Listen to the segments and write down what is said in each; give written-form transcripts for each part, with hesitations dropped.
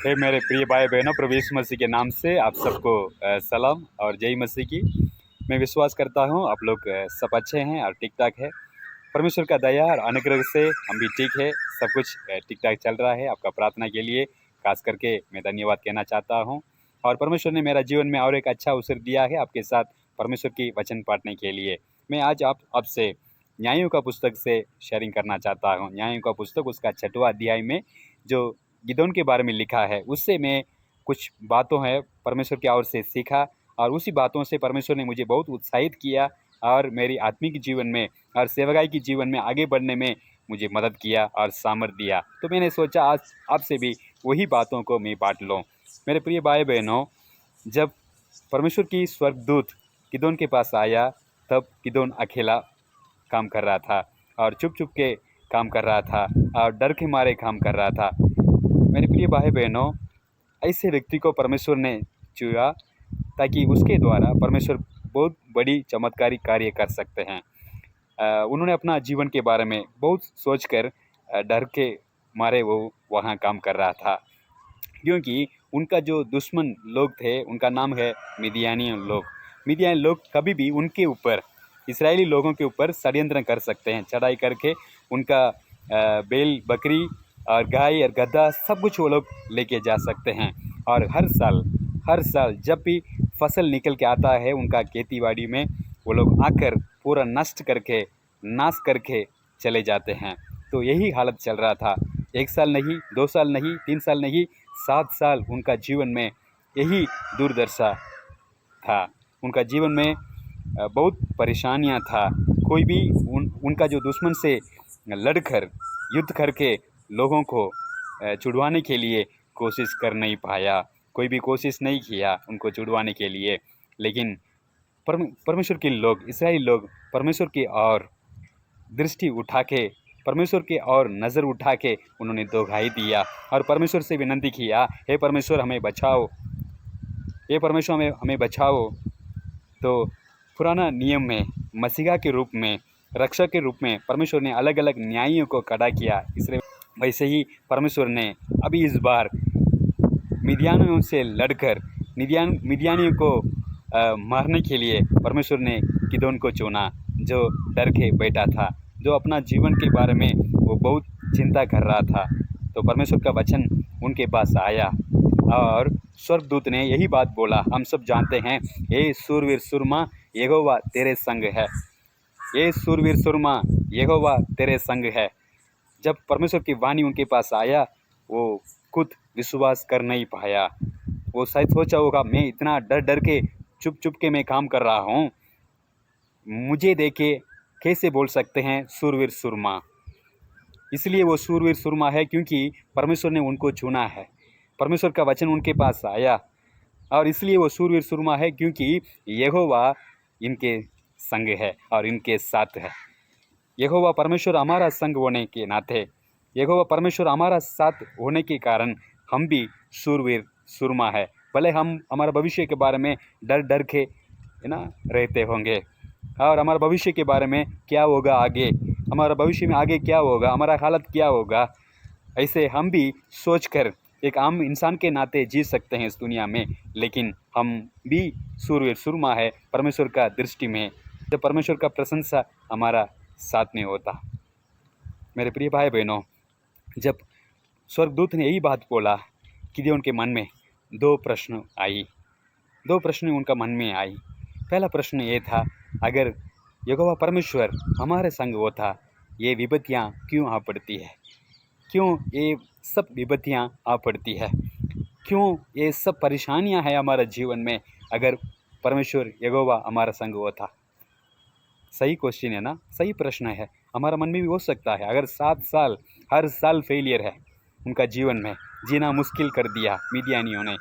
हे मेरे प्रिय भाई बहनों, प्रभु यीशु मसीह के नाम से आप सबको सलाम और जय मसीह की। मैं विश्वास करता हूँ आप लोग सब अच्छे हैं और ठीक ठाक है। परमेश्वर का दया और अनुग्रह से हम भी ठीक है, सब कुछ ठीक ठाक चल रहा है। आपका प्रार्थना के लिए खास करके मैं धन्यवाद कहना चाहता हूँ। और परमेश्वर ने मेरा जीवन में और एक अच्छा अवसर दिया है आपके साथ परमेश्वर की वचन पढ़ने के लिए। मैं आज आपसे न्यायों का पुस्तक से शेयरिंग करना चाहता हूँ। न्यायों का पुस्तक उसका 6वां अध्याय में जो गिदोन के बारे में लिखा है, उससे मैं कुछ बातों है परमेश्वर की ओर से सीखा और उसी बातों से परमेश्वर ने मुझे बहुत उत्साहित किया और मेरी आत्मिक जीवन में और सेवकाई की जीवन में आगे बढ़ने में मुझे मदद किया और सामर्थ्य दिया। तो मैंने सोचा आज आपसे भी वही बातों को मैं बांट लूँ। मेरे प्रिय भाई बहनों, जब परमेश्वर की स्वर्गदूत गिदोन के पास आया तब गिदोन अकेला काम कर रहा था और चुप चुप के काम कर रहा था और डर के मारे काम कर रहा था। मेरे प्रिय भाई बहनों, ऐसे व्यक्ति को परमेश्वर ने चुना ताकि उसके द्वारा परमेश्वर बहुत बड़ी चमत्कारी कार्य कर सकते हैं। उन्होंने अपना जीवन के बारे में बहुत सोचकर डर के मारे वो वहाँ काम कर रहा था, क्योंकि उनका जो दुश्मन लोग थे उनका नाम है मिदियानी लोग। मिदियानी लोग कभी भी उनके ऊपर, इसराइली लोगों के ऊपर षड्यंत्र कर सकते हैं, चढ़ाई करके उनका बैल बकरी और गाय और गधा सब कुछ वो लोग लेके जा सकते हैं। और हर साल जब भी फसल निकल के आता है उनका खेती बाड़ी में, वो लोग आकर पूरा नष्ट करके नाश करके चले जाते हैं। तो यही हालत चल रहा था। 1 साल नहीं, 2 साल नहीं, 3 साल नहीं, 7 साल उनका जीवन में यही दुर्दशा था। उनका जीवन में बहुत परेशानियां था। कोई भी उनका जो दुश्मन से लड़कर युद्ध करके लोगों को छुड़वाने के लिए कोशिश कर नहीं पाया। कोई भी कोशिश नहीं किया उनको छुड़वाने के लिए। लेकिन परमेश्वर के लोग, इस्राएली लोग परमेश्वर की ओर दृष्टि उठा के, परमेश्वर की ओर नज़र उठा के उन्होंने दोहाई दिया और परमेश्वर से विनती किया, हे परमेश्वर हमें बचाओ, हे परमेश्वर हमें बचाओ। तो पुराना नियम में मसीहा के रूप में, रक्षक के रूप में परमेश्वर ने अलग अलग न्यायियों को खड़ा किया। इसलिए वैसे ही परमेश्वर ने अभी इस बार मिदियानियों से लड़कर मिदियानियों को मारने के लिए परमेश्वर ने गिदोन को चुना, जो डर के बैठा था, जो अपना जीवन के बारे में वो बहुत चिंता कर रहा था। तो परमेश्वर का वचन उनके पास आया और स्वर्गदूत ने यही बात बोला, हम सब जानते हैं, हे सूरवीर सुरमा, यहोवा तेरे संग है। ये सूरवीर सुरमा, यहोवा तेरे संग है। जब परमेश्वर की वाणी उनके पास आया, वो खुद विश्वास कर नहीं पाया। वो शायद सोचा होगा, मैं इतना डर डर के चुप चुप के मैं काम कर रहा हूँ, मुझे देखे कैसे बोल सकते हैं सूरवीर सुरमा। इसलिए वो सूरवीर सुरमा है क्योंकि परमेश्वर ने उनको चुना है। परमेश्वर का वचन उनके पास आया और इसलिए वो सूरवीर सुरमा है क्योंकि यहोवा इनके संग है और इनके साथ है। यहोवा परमेश्वर हमारा संग होने के नाते, यहोवा परमेश्वर हमारा साथ होने के कारण हम भी सूरवीर सुरमा है। भले हम हमारे भविष्य के बारे में डर डर के रहते होंगे और हमारे भविष्य के बारे में क्या होगा आगे, हमारा भविष्य में आगे क्या होगा, हमारा हालत क्या होगा, ऐसे हम भी सोचकर एक आम इंसान के नाते जी सकते हैं इस दुनिया में। लेकिन हम भी सूरवीर सुरमा है परमेश्वर का दृष्टि में, जब परमेश्वर का प्रशंसा हमारा साथ में होता। मेरे प्रिय भाई बहनों, जब स्वर्गदूत ने यही बात बोला, गिदोन के मन में दो प्रश्न उनका मन में आई। पहला प्रश्न ये था, अगर यहोवा परमेश्वर हमारे संग होता, ये विपत्तियाँ क्यों आ पड़ती है? क्यों ये सब विपत्तियाँ आ पड़ती है? क्यों ये सब परेशानियाँ हैं हमारे जीवन में अगर परमेश्वर यहोवा हमारा संग होता? सही क्वेश्चन है ना, सही प्रश्न है। हमारा मन में भी हो सकता है, अगर 7 साल हर साल फेलियर है उनका जीवन में, जीना मुश्किल कर दिया मिदियानियों ने,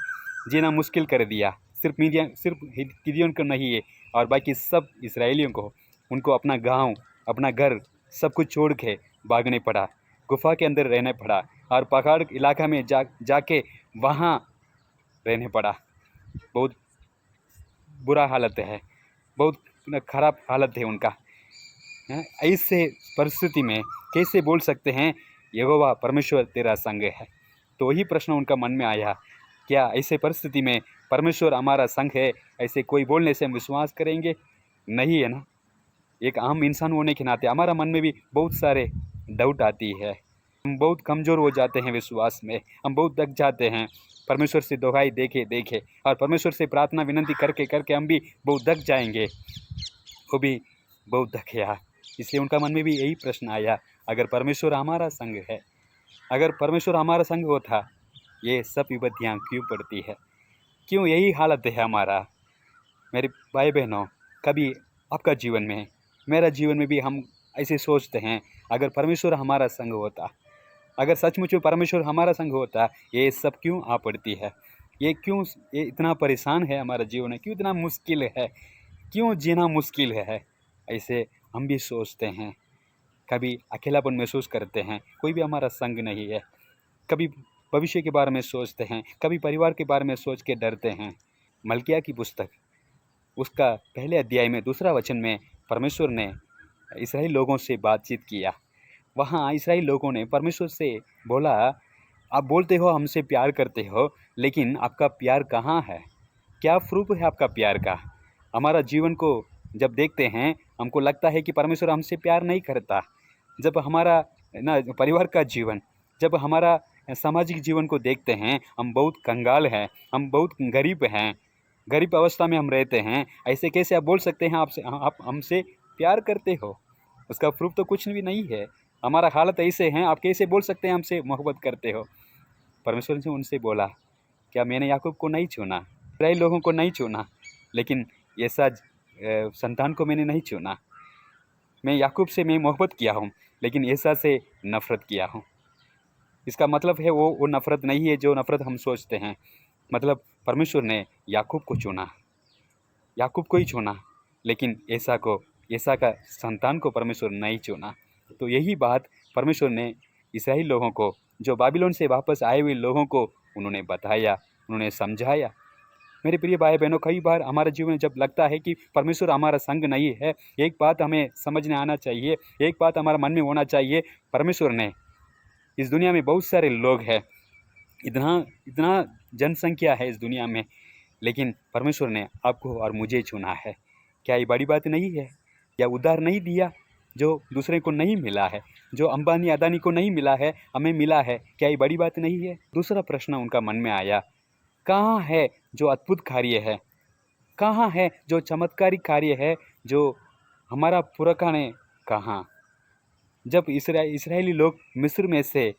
जीना मुश्किल कर दिया। सिर्फ गिदोन को नहीं है और बाकी सब इसराइलियों को, उनको अपना गांव, अपना घर सब कुछ छोड़ के भागने पड़ा, गुफा के अंदर रहने पड़ा और पहाड़ इलाका में जाके वहाँ रहने पड़ा। बहुत बुरा हालत है, बहुत खराब हालत है उनका। ऐसे परिस्थिति में कैसे बोल सकते हैं यहोवा परमेश्वर तेरा संग है? तो वही प्रश्न उनका मन में आया, क्या ऐसे परिस्थिति में परमेश्वर हमारा संग है, ऐसे कोई बोलने से हम विश्वास करेंगे? नहीं है ना। एक आम इंसान होने के नाते हमारा मन में भी बहुत सारे डाउट आती है, हम बहुत कमज़ोर हो जाते हैं विश्वास में, हम बहुत दब जाते हैं। परमेश्वर से दुहाई देखे देखे और परमेश्वर से प्रार्थना विनंती करके करके हम भी बहुत दब जाएंगे, वो भी बहुत दब गया। इसलिए उनका मन में भी यही प्रश्न आया, अगर परमेश्वर हमारा संग है, अगर परमेश्वर हमारा संग होता, ये सब विपत्तियाँ क्यों पड़ती है, क्यों यही हालत है हमारा? मेरे भाई बहनों, कभी आपका जीवन में, मेरा जीवन में भी हम ऐसे सोचते हैं, अगर परमेश्वर हमारा संग होता, अगर सचमुच में परमेश्वर हमारा संग होता, ये सब क्यों आ पड़ती है, ये क्यों, ये इतना परेशान है हमारा जीवन है, क्यों इतना मुश्किल है, क्यों जीना मुश्किल है? ऐसे हम भी सोचते हैं। कभी अकेलापन महसूस करते हैं, कोई भी हमारा संग नहीं है। कभी भविष्य के बारे में सोचते हैं, कभी परिवार के बारे में सोच के डरते हैं। मल्किया की पुस्तक उसका पहले अध्याय में 2 वचन में परमेश्वर ने इस्राएल लोगों से बातचीत किया। वहाँ इस्राएल लोगों ने परमेश्वर से बोला, आप बोलते हो हमसे प्यार करते हो, लेकिन आपका प्यार कहाँ है? क्या प्रूफ है आपका प्यार का? हमारा जीवन को जब देखते हैं, हमको लगता है कि परमेश्वर हमसे प्यार नहीं करता। जब हमारा ना परिवार का जीवन, जब हमारा सामाजिक जीवन को देखते हैं, हम बहुत कंगाल हैं, हम बहुत गरीब हैं, गरीब अवस्था में हम रहते हैं। ऐसे कैसे आप बोल सकते हैं आप हमसे प्यार करते हो? उसका प्रूफ तो कुछ भी नहीं है। हमारा हालत ऐसे हैं, आप कैसे बोल सकते हैं हमसे मोहब्बत करते हो? परमेश्वर ने उनसे बोला, क्या मैंने याकूब को नहीं चुना, इस्राएल लोगों को नहीं चुना, लेकिन ऐसा संतान को मैंने नहीं चुना? मैं याकूब से मैं मोहब्बत किया हूँ, लेकिन ऐसा से नफ़रत किया हूँ। इसका मतलब है वो नफ़रत नहीं है जो नफ़रत हम सोचते हैं। मतलब परमेश्वर ने याकूब को चुना, याकूब को ही चुना, लेकिन एसा का संतान को परमेश्वर नहीं चुना। तो यही बात परमेश्वर ने इस्राएल लोगों को, जो बाबिलोन से वापस आए हुए लोगों को उन्होंने बताया, उन्होंने समझाया। मेरे प्रिय भाई बहनों, कई बार हमारे जीवन में जब लगता है कि परमेश्वर हमारा संग नहीं है, एक बात हमें समझ में आना चाहिए, एक बात हमारा मन में होना चाहिए, परमेश्वर ने, इस दुनिया में बहुत सारे लोग हैं, इतना इतना जनसंख्या है इस दुनिया में, लेकिन परमेश्वर ने आपको और मुझे चुना है। क्या ये बड़ी बात नहीं है? या उद्धार नहीं दिया जो दूसरे को नहीं मिला है, जो अंबानी अदानी को नहीं मिला है, हमें मिला है? क्या ये बड़ी बात नहीं है? दूसरा प्रश्न उनका मन में आया, कहाँ है जो अद्भुत कार्य है, कहाँ है जो चमत्कारिक कार्य है जो हमारा पुरखा ने कहा? जब इसराइली लोग मिस्र में से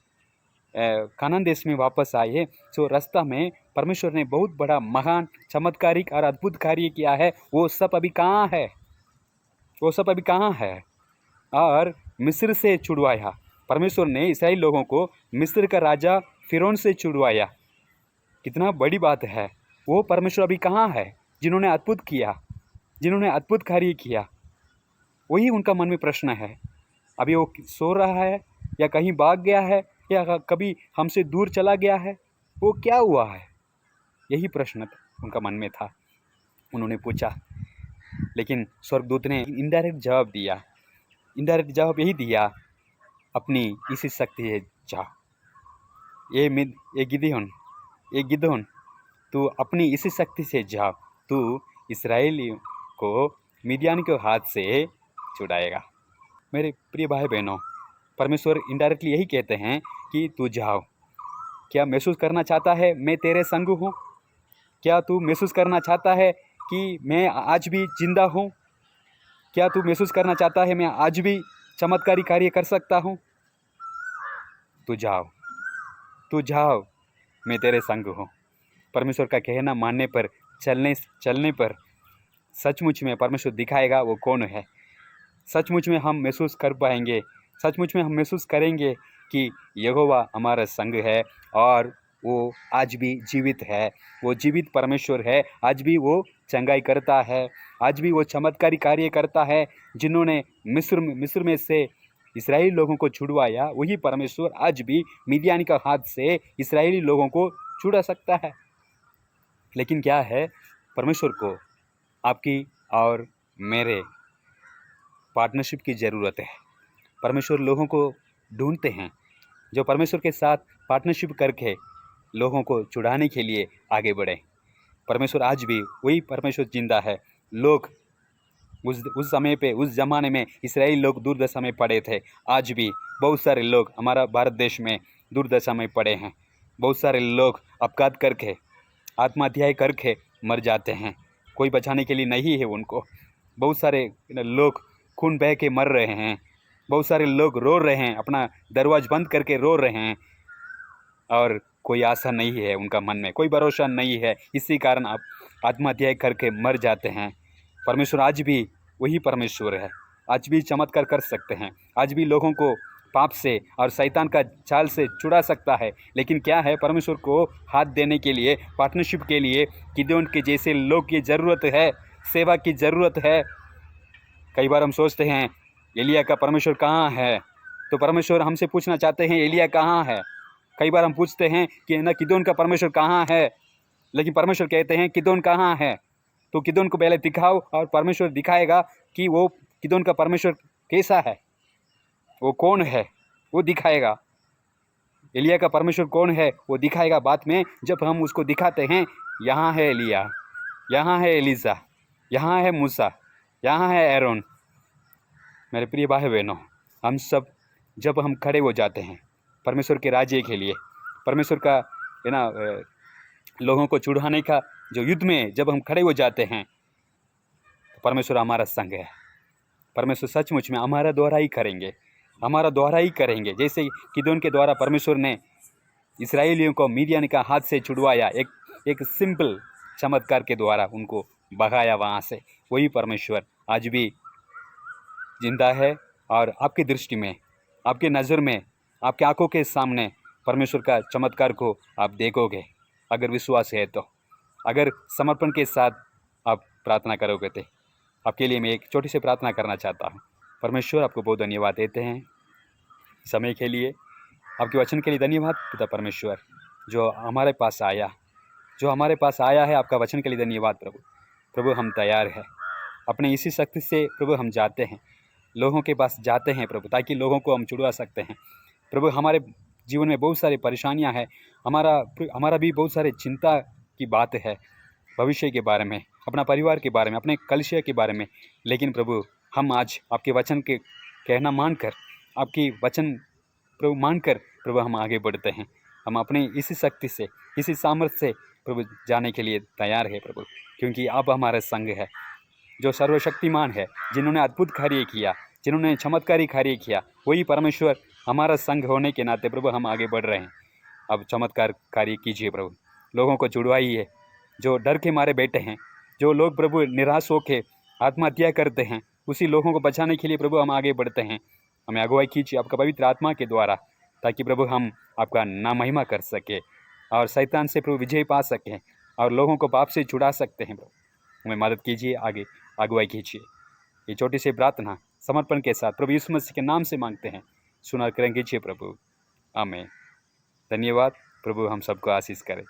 कानान देश में वापस आए, तो रास्ता में परमेश्वर ने बहुत बड़ा महान चमत्कारिक और अद्भुत कार्य किया है। वो सब अभी कहाँ है? वो सब अभी कहाँ है? और मिस्र से छुड़वाया परमेश्वर ने इस्राएल लोगों को, मिस्र का राजा फिरौन से छुड़वाया। कितना बड़ी बात है। वो परमेश्वर अभी कहाँ है जिन्होंने अद्भुत किया, जिन्होंने अद्भुत कार्य किया? वही उनका मन में प्रश्न है। अभी वो सो रहा है, या कहीं भाग गया है, या कभी हमसे दूर चला गया है? वो क्या हुआ है? यही प्रश्न उनका मन में था। उन्होंने पूछा, लेकिन स्वर्गदूत ने इनडायरेक्ट जवाब दिया। इनडायरेक्ट जवाब यही दिया, अपनी इसी शक्ति से जा। ये गिदोन, तू अपनी इसी शक्ति से जा, तू इसराइलियों को मिडियान के हाथ से छुड़ाएगा। मेरे प्रिय भाई बहनों, परमेश्वर इनडायरेक्टली यही कहते हैं कि तू जाओ। क्या महसूस करना चाहता है मैं तेरे संग हूँ? क्या तू महसूस करना चाहता है कि मैं आज भी जिंदा हूँ? क्या तू महसूस करना चाहता है मैं आज भी चमत्कारी कार्य कर सकता हूँ? तू जाओ, मैं तेरे संग हूँ। परमेश्वर का कहना मानने पर, चलने पर सचमुच में परमेश्वर दिखाएगा वो कौन है। सचमुच में हम महसूस कर पाएंगे, सचमुच में हम महसूस करेंगे कि यहोवा हमारा संग है और वो आज भी जीवित है। वो जीवित परमेश्वर है, आज भी वो चंगाई करता है, आज भी वो चमत्कारी कार्य करता है। जिन्होंने मिस्र में से इस्राएली लोगों को छुड़वाया, वही परमेश्वर आज भी मिडियानी का हाथ से इस्राएली लोगों को छुड़ा सकता है। लेकिन क्या है, परमेश्वर को आपकी और मेरे पार्टनरशिप की ज़रूरत है। परमेश्वर लोगों को ढूंढते हैं जो परमेश्वर के साथ पार्टनरशिप करके लोगों को छुड़ाने के लिए आगे बढ़े। परमेश्वर आज भी वही परमेश्वर जिंदा है। लोग उस समय पे, उस ज़माने में इस्राएली लोग दुर्दशा में पड़े थे। आज भी बहुत सारे लोग हमारा भारत देश में दुर्दशा में पड़े हैं। बहुत सारे लोग अपघात करके, आत्महत्याएँ करके मर जाते हैं। कोई बचाने के लिए नहीं है उनको। बहुत सारे लोग खून बह के मर रहे हैं। बहुत सारे लोग रो रहे हैं, अपना दरवाज़ा बंद करके रो रहे हैं, और कोई आशा नहीं है उनका मन में, कोई भरोसा नहीं है। इसी कारण आप आत्महत्याएँ करके मर जाते हैं। परमेश्वर आज भी वही परमेश्वर है, आज भी चमत्कार कर सकते हैं, आज भी लोगों को पाप से और शैतान का जाल से छुड़ा सकता है। लेकिन क्या है, परमेश्वर को हाथ देने के लिए, पार्टनरशिप के लिए गिदोन के जैसे लोग की ज़रूरत है, सेवा की ज़रूरत है। कई बार हम सोचते हैं एलिया का परमेश्वर कहाँ है, तो परमेश्वर हमसे पूछना चाहते हैं एलिया कहाँ है। कई बार हम पूछते हैं कि ना गिदोन का परमेश्वर कहाँ है, लेकिन परमेश्वर कहते हैं गिदोन कहाँ है। तो गिदोन को पहले दिखाओ और परमेश्वर दिखाएगा कि वो गिदोन का परमेश्वर कैसा है, वो कौन है, वो दिखाएगा। एलिया का परमेश्वर कौन है वो दिखाएगा बाद में, जब हम उसको दिखाते हैं। यहाँ है एलिया, यहाँ है एलिसा, यहाँ है मूसा, यहाँ है एरोन। मेरे प्रिय भाई बहनों, हम सब जब हम खड़े हो जाते हैं परमेश्वर के राज्य के लिए, परमेश्वर का लोगों को छुड़ाने का जो युद्ध में जब हम खड़े हो जाते हैं, तो परमेश्वर हमारा संग है। परमेश्वर सचमुच में हमारा द्वारा ही करेंगे, हमारा द्वारा ही करेंगे। जैसे गिदोन के द्वारा परमेश्वर ने इस्राएलियों को मीडियन का हाथ से छुड़वाया, एक सिंपल चमत्कार के द्वारा उनको भगाया वहाँ से, वही परमेश्वर आज भी जिंदा है। और आपकी दृष्टि में, आपके नज़र में, आपकी आंखों के सामने परमेश्वर का चमत्कार को आप देखोगे, अगर विश्वास है तो, अगर समर्पण के साथ आप प्रार्थना करोगे तो। आपके लिए मैं एक छोटी सी प्रार्थना करना चाहता हूँ। परमेश्वर, आपको बहुत धन्यवाद देते हैं समय के लिए, आपके वचन के लिए धन्यवाद पिता परमेश्वर, जो हमारे पास आया, है। आपका वचन के लिए धन्यवाद प्रभु। प्रभु, हम तैयार हैं, अपने इसी शक्ति से प्रभु हम जाते हैं, लोगों के पास जाते हैं प्रभु, ताकि लोगों को हम छुड़वा सकते हैं। प्रभु, हमारे जीवन में बहुत सारी परेशानियां हैं, हमारा भी बहुत सारे चिंता की बात है, भविष्य के बारे में, अपना परिवार के बारे में, अपने कलिसिया के बारे में। लेकिन प्रभु, हम आज आपके वचन के कहना मानकर, आपकी वचन प्रभु मानकर प्रभु हम आगे बढ़ते हैं। हम अपने इसी शक्ति से, इसी सामर्थ्य से प्रभु जाने के लिए तैयार है प्रभु, क्योंकि आप हमारे संग है, जो सर्वशक्तिमान है, जिन्होंने अद्भुत कार्य किया, जिन्होंने चमत्कारी कार्य किया, वही परमेश्वर हमारा संग होने के नाते प्रभु हम आगे बढ़ रहे हैं। अब चमत्कार कार्य कीजिए प्रभु, लोगों को जुड़वाइए जो डर के मारे बैठे हैं, जो लोग प्रभु निराश होकर आत्महत्या करते हैं, उसी लोगों को बचाने के लिए प्रभु हम आगे बढ़ते हैं। हमें अगुवाई कीजिए आपका पवित्र आत्मा के द्वारा, ताकि प्रभु हम आपका नाम महिमा कर सके और शैतान से प्रभु विजय पा सकें और लोगों को पाप से छुड़ा सकते हैं। प्रभु, हमें मदद कीजिए, आगे अगुवाई कीजिए। ये छोटी सी प्रार्थना समर्पण के साथ प्रभु यीशु मसीह के नाम से मांगते हैं, सुना करें कीजिए प्रभु, आमीन। धन्यवाद प्रभु, हम सबको आशीष करें।